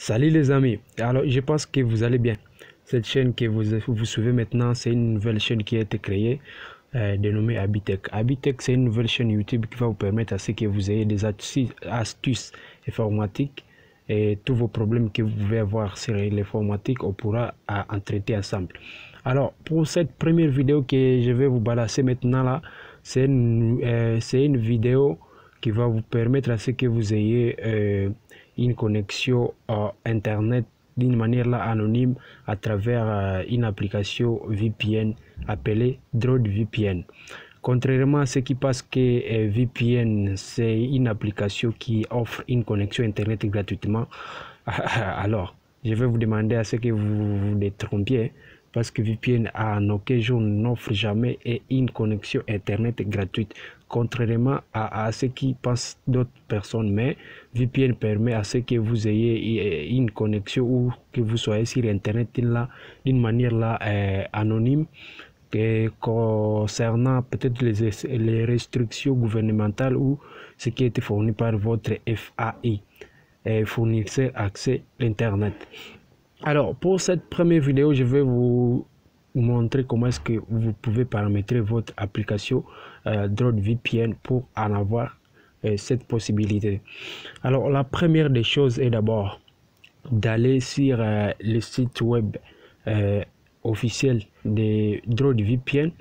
Salut les amis, alors je pense que vous allez bien. Cette chaîne que vous suivez maintenant, c'est une nouvelle chaîne qui a été créée, dénommée Abitech. Abitech, c'est une nouvelle chaîne YouTube qui va vous permettre à ce que vous ayez des astuces informatiques et tous vos problèmes que vous pouvez avoir sur l'informatique, on pourra en traiter ensemble. Alors, pour cette première vidéo que je vais vous balancer maintenant là, c'est une vidéo qui va vous permettre à ce que vous ayez une connexion internet d'une manière là anonyme à travers une application VPN appelée DroidVPN. Contrairement à ce qui passe que VPN c'est une application qui offre une connexion internet gratuitement, alors je vais vous demander à ce que vous vous détrompiez, parce que VPN en aucun jour n'offre jamais une connexion internet gratuite, contrairement à ce qui passe d'autres personnes. Mais VPN permet à ce que vous ayez une connexion ou que vous soyez sur internet là d'une manière là anonyme. Et concernant peut-être les restrictions gouvernementales ou ce qui a été fourni par votre FAI, fournisseur accès Internet. Alors, pour cette première vidéo, je vais vous montrer comment est-ce que vous pouvez paramétrer votre application DroidVPN pour en avoir cette possibilité. Alors, la première des choses est d'abord d'aller sur le site web officiel de DroidVPN,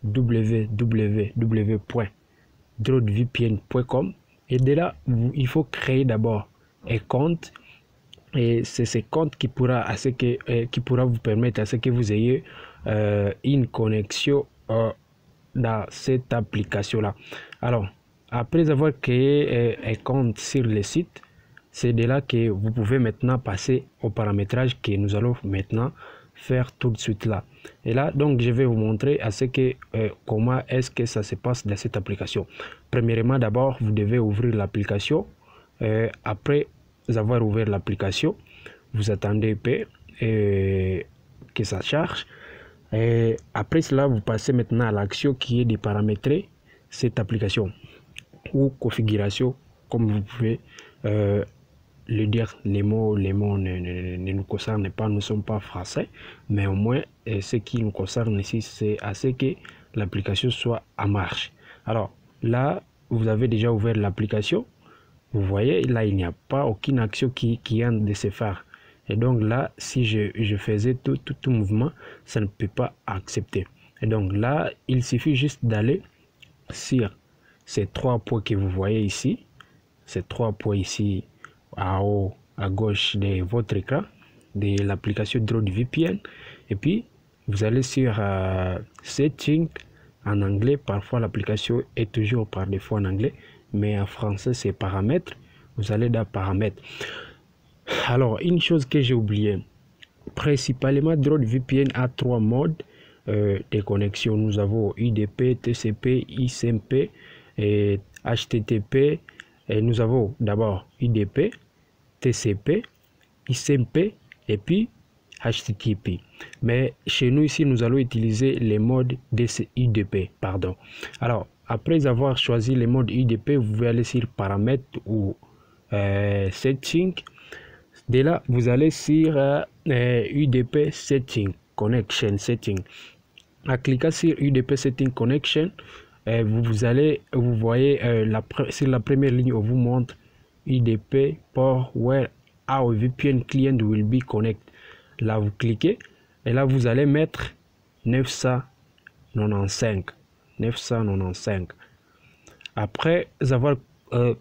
www.droidvpn.com, et de là, il faut créer d'abord un compte. Et c'est ce compte qui pourra vous permettre à ce que vous ayez une connexion dans cette application là. Alors, après avoir créé un compte sur le site, c'est de là que vous pouvez maintenant passer au paramétrage que nous allons maintenant faire tout de suite là. Et là, donc, je vais vous montrer à ce que comment est-ce que ça se passe dans cette application. Premièrement, d'abord, vous devez ouvrir l'application. Après avoir ouvert l'application, vous attendez un peu que ça charge, et après cela vous passez maintenant à l'action qui est de paramétrer cette application ou configuration, comme vous pouvez le dire. Les mots ne nous concernent pas, nous ne sommes pas français, mais au moins ce qui nous concerne ici, c'est à ce que l'application soit en marche. Alors là, vous avez déjà ouvert l'application. Vous voyez, là, il n'y a pas aucune action qui vient de se faire. Et donc là, si je faisais tout mouvement, ça ne peut pas accepter. Et donc là, il suffit juste d'aller sur ces trois points que vous voyez ici. Ces trois points ici, à haut, à gauche de votre écran, de l'application DroidVPN. Et puis, vous allez sur Settings en anglais. Parfois, l'application est toujours par défaut en anglais, mais en français c'est paramètres. Vous allez dans paramètres. Alors, une chose que j'ai oublié, principalement DroidVPN a trois modes de connexion. Nous avons UDP, TCP, ICMP et HTTP. Et nous avons d'abord UDP, TCP, ICMP et puis HTTP. Mais chez nous ici, nous allons utiliser les modes UDP, pardon. Alors, après avoir choisi les modes UDP, vous pouvez aller sur paramètres ou setting. De là, vous allez sur UDP setting, connection setting. En cliquant sur UDP setting connection, vous voyez sur la première ligne, on vous montre UDP port where our VPN client will be connected. Là, vous cliquez et là, vous allez mettre 995. Après avoir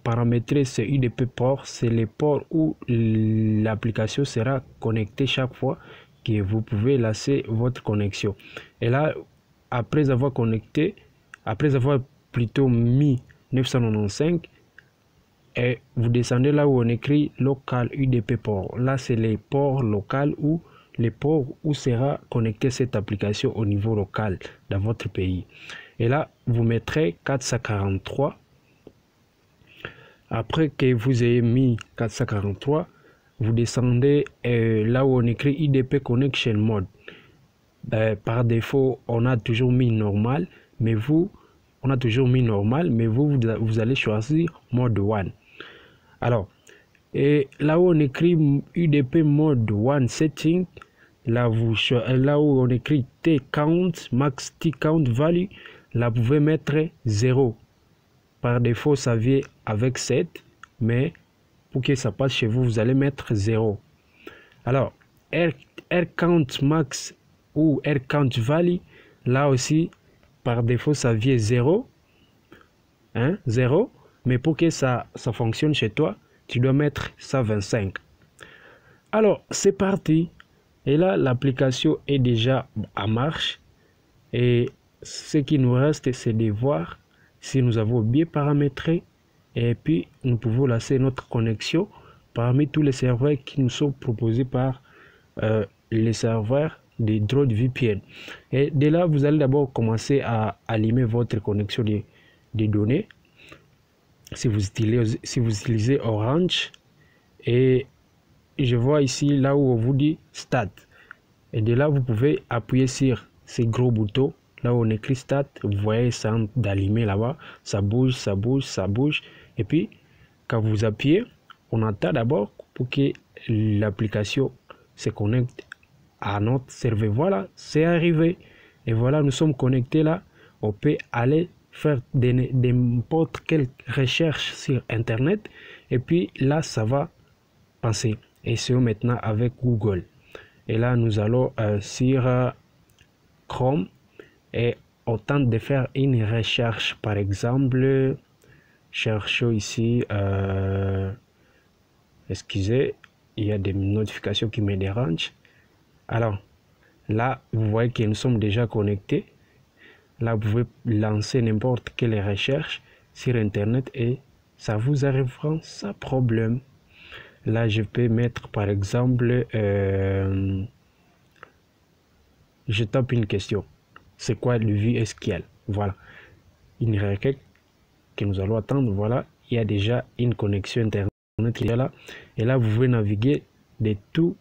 paramétré ce UDP port, c'est les ports où l'application sera connectée chaque fois que vous pouvez lancer votre connexion. Et là, après avoir plutôt mis 995, et vous descendez là où on écrit local UDP port. Là, c'est les ports locaux ou les ports où sera connectée cette application au niveau local dans votre pays. Et là, vous mettrez 443. Après que vous ayez mis 443, vous descendez là où on écrit UDP Connection Mode. Par défaut, on a toujours mis normal, mais vous allez choisir mode 1. Alors, Et là où on écrit UDP mode one setting, là où on écrit T count, max T count value, là vous pouvez mettre 0. Par défaut, ça vient avec 7, mais pour que ça passe chez vous, vous allez mettre 0. Alors, R count max ou R count value, là aussi, par défaut, ça vient 0. 0. Mais pour que ça fonctionne chez toi, tu dois mettre ça 25. Alors, c'est parti. Et là, l'application est déjà en marche. Et ce qui nous reste, c'est de voir si nous avons bien paramétré. Et puis, nous pouvons lancer notre connexion parmi tous les serveurs qui nous sont proposés par les serveurs de DroidVPN. Et de là, vous allez d'abord commencer à allumer votre connexion des données. Si vous utilisez Orange, et je vois ici là où on vous dit Start. Et de là, vous pouvez appuyer sur ces gros boutons. Là où on écrit Start, vous voyez ça d'allumer là-bas. Ça bouge, ça bouge, ça bouge. Et puis, quand vous appuyez, on attend d'abord pour que l'application se connecte à notre serveur. Voilà, c'est arrivé. Et voilà, nous sommes connectés là. On peut aller faire n'importe quelle recherche sur Internet. Et puis là, ça va passer. Et c'est maintenant avec Google. Et là, nous allons sur Chrome et on tente de faire une recherche. Par exemple, cherchons ici, excusez, il y a des notifications qui me dérangent. Alors, là, vous voyez que nous sommes déjà connectés. Là, vous pouvez lancer n'importe quelle recherche sur Internet et ça vous arrivera sans problème. Là, je peux mettre par exemple, je tape une question. C'est quoi le VSQL? Voilà. Une requête que nous allons attendre. Voilà. Il y a déjà une connexion Internet qui est là. Et là, vous pouvez naviguer de tout.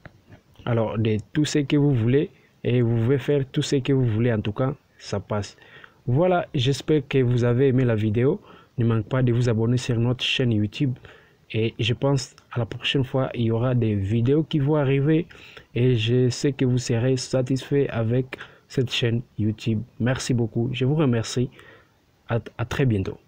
Alors, de tout ce que vous voulez. Et vous pouvez faire tout ce que vous voulez. En tout cas, ça passe. Voilà. J'espère que vous avez aimé la vidéo. Ne manquez pas de vous abonner sur notre chaîne YouTube. Et je pense à la prochaine fois, il y aura des vidéos qui vont arriver. Et je sais que vous serez satisfait avec cette chaîne YouTube. Merci beaucoup. Je vous remercie. À très bientôt.